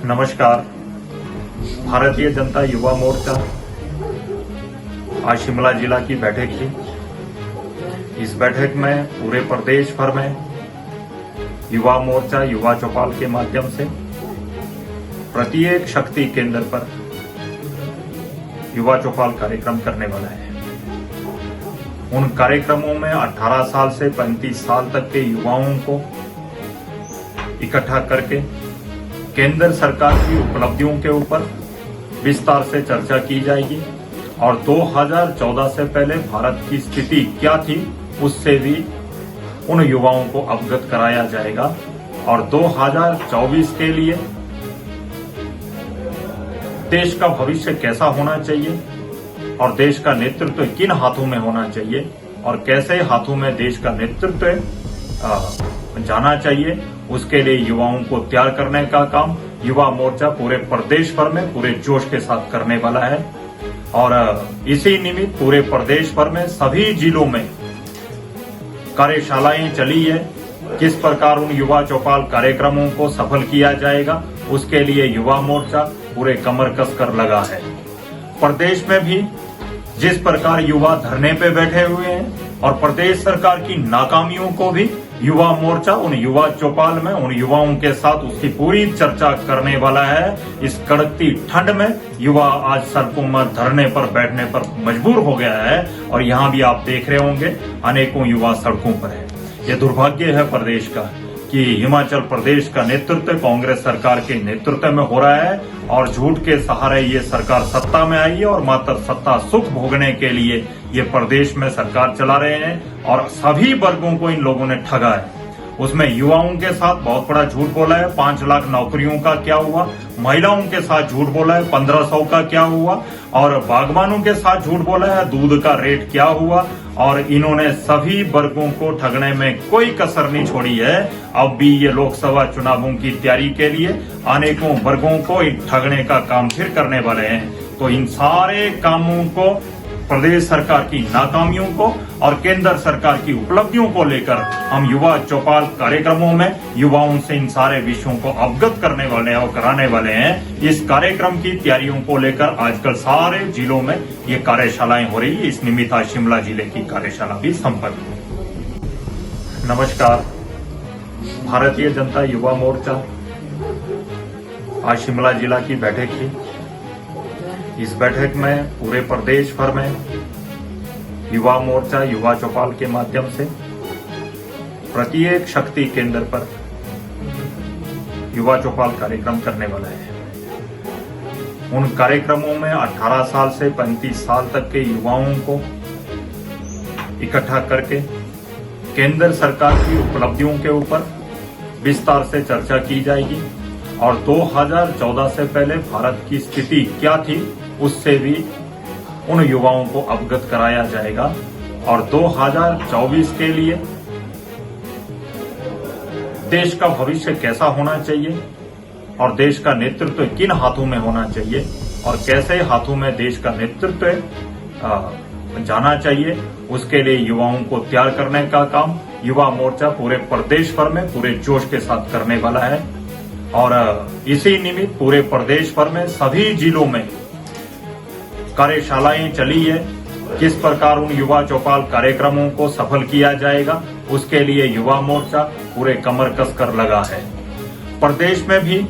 नमस्कार। भारतीय जनता युवा मोर्चा आज शिमला जिला की बैठक थी। इस बैठक में पूरे प्रदेश भर में युवा मोर्चा युवा चौपाल के माध्यम से प्रत्येक शक्ति केंद्र पर युवा चौपाल कार्यक्रम करने वाला है। उन कार्यक्रमों में 18 साल से 35 साल तक के युवाओं को इकट्ठा करके केंद्र सरकार की उपलब्धियों के ऊपर विस्तार से चर्चा की जाएगी और 2014 से पहले भारत की स्थिति क्या थी उससे भी उन युवाओं को अवगत कराया जाएगा और 2024 के लिए देश का भविष्य कैसा होना चाहिए और देश का नेतृत्व किन हाथों में होना चाहिए और कैसे हाथों में देश का नेतृत्व जाना चाहिए, उसके लिए युवाओं को तैयार करने का काम युवा मोर्चा पूरे प्रदेश भर में पूरे जोश के साथ करने वाला है। और इसी निमित्त पूरे प्रदेश भर में सभी जिलों में कार्यशालाएं चली है। किस प्रकार उन युवा चौपाल कार्यक्रमों को सफल किया जाएगा उसके लिए युवा मोर्चा पूरे कमर कस कर लगा है। प्रदेश में भी जिस प्रकार युवा धरने पे बैठे हुए हैं और प्रदेश सरकार की नाकामियों को भी युवा मोर्चा उन युवा चौपाल में उन युवाओं के साथ उसकी पूरी चर्चा करने वाला है। इस कड़कती ठंड में युवा आज सड़कों में धरने पर बैठने पर मजबूर हो गया है और यहाँ भी आप देख रहे होंगे अनेकों युवा सड़कों पर है। ये दुर्भाग्य है प्रदेश का कि हिमाचल प्रदेश का नेतृत्व कांग्रेस सरकार के नेतृत्व में हो रहा है और झूठ के सहारे ये सरकार सत्ता में आई है और मात्र सत्ता सुख भोगने के लिए ये प्रदेश में सरकार चला रहे हैं और सभी वर्गों को इन लोगों ने ठगा है। उसमें युवाओं के साथ बहुत बड़ा झूठ बोला है। 5 लाख नौकरियों का क्या हुआ, महिलाओं के साथ झूठ बोला है 1500 का क्या हुआ और बागबानों के साथ झूठ बोला है दूध का रेट क्या हुआ और इन्होंने सभी वर्गों को ठगने में कोई कसर नहीं छोड़ी है। अब भी ये लोकसभा चुनावों की तैयारी के लिए अनेकों वर्गों को ठगने का काम फिर करने वाले हैं। तो इन सारे कामों को, प्रदेश सरकार की नाकामियों को और केंद्र सरकार की उपलब्धियों को लेकर हम युवा चौपाल कार्यक्रमों में युवाओं से इन सारे विषयों को अवगत करने वाले और कराने वाले हैं। इस कार्यक्रम की तैयारियों को लेकर आजकल सारे जिलों में ये कार्यशालाएं हो रही है। इस निमित्त आज शिमला जिले की कार्यशाला भी संपन्न हुई। नमस्कार। भारतीय जनता युवा मोर्चा आज शिमला जिला की बैठक थी। इस बैठक में पूरे प्रदेश भर में युवा मोर्चा युवा चौपाल के माध्यम से प्रत्येक शक्ति केंद्र पर युवा चौपाल कार्यक्रम करने वाला है। उन कार्यक्रमों में 18 साल से 35 साल तक के युवाओं को इकट्ठा करके केंद्र सरकार की उपलब्धियों के ऊपर विस्तार से चर्चा की जाएगी और 2014 से पहले भारत की स्थिति क्या थी उससे भी उन युवाओं को अवगत कराया जाएगा और 2024 के लिए देश का भविष्य कैसा होना चाहिए और देश का नेतृत्व किन हाथों में होना चाहिए और कैसे हाथों में देश का नेतृत्व जाना चाहिए, उसके लिए युवाओं को तैयार करने का काम युवा मोर्चा पूरे प्रदेश भर में पूरे जोश के साथ करने वाला है। और इसी निमित्त पूरे प्रदेश भर में सभी जिलों में कार्यशालाएं चली है। किस प्रकार उन युवा चौपाल कार्यक्रमों को सफल किया जाएगा उसके लिए युवा मोर्चा पूरे कमर कस कर लगा है। प्रदेश में भी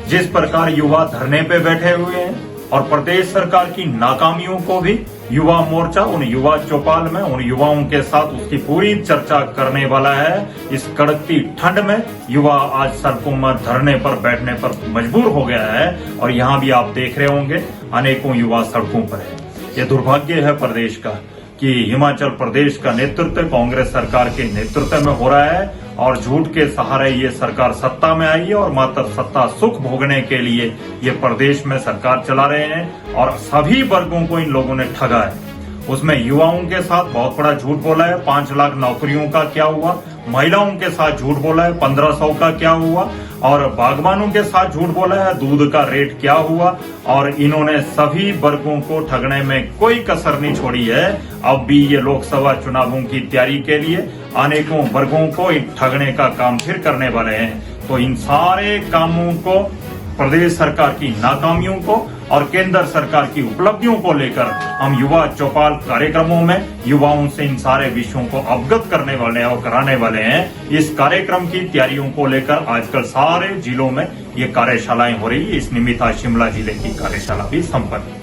जिस प्रकार युवा धरने पे बैठे हुए हैं और प्रदेश सरकार की नाकामियों को भी युवा मोर्चा उन युवा चौपाल में उन युवाओं के साथ उसकी पूरी चर्चा करने वाला है। इस कड़कती ठंड में युवा आज सड़कों में धरने पर बैठने पर मजबूर हो गया है और यहाँ भी आप देख रहे होंगे अनेकों युवा सड़कों पर है। ये दुर्भाग्य है प्रदेश का कि हिमाचल प्रदेश का नेतृत्व कांग्रेस सरकार के नेतृत्व में हो रहा है और झूठ के सहारे ये सरकार सत्ता में आई है और मात्र सत्ता सुख भोगने के लिए ये प्रदेश में सरकार चला रहे हैं और सभी वर्गों को इन लोगों ने ठगा है। उसमें युवाओं के साथ बहुत बड़ा झूठ बोला है। 5 लाख नौकरियों का क्या हुआ, महिलाओं के साथ झूठ बोला है 1500 का क्या हुआ और बागबानों के साथ झूठ बोला है दूध का रेट क्या हुआ और इन्होंने सभी वर्गों को ठगने में कोई कसर नहीं छोड़ी है। अब भी ये लोकसभा चुनावों की तैयारी के लिए अनेकों वर्गों को ठगने का काम फिर करने वाले हैं। तो इन सारे कामों को प्रदेश सरकार की नाकामियों को और केंद्र सरकार की उपलब्धियों को लेकर हम युवा चौपाल कार्यक्रमों में युवाओं से इन सारे विषयों को अवगत करने वाले और कराने वाले हैं। इस कार्यक्रम की तैयारियों को लेकर आजकल सारे जिलों में ये कार्यशालाएं हो रही है। इस निमित्त आज शिमला जिले की कार्यशाला भी संपन्न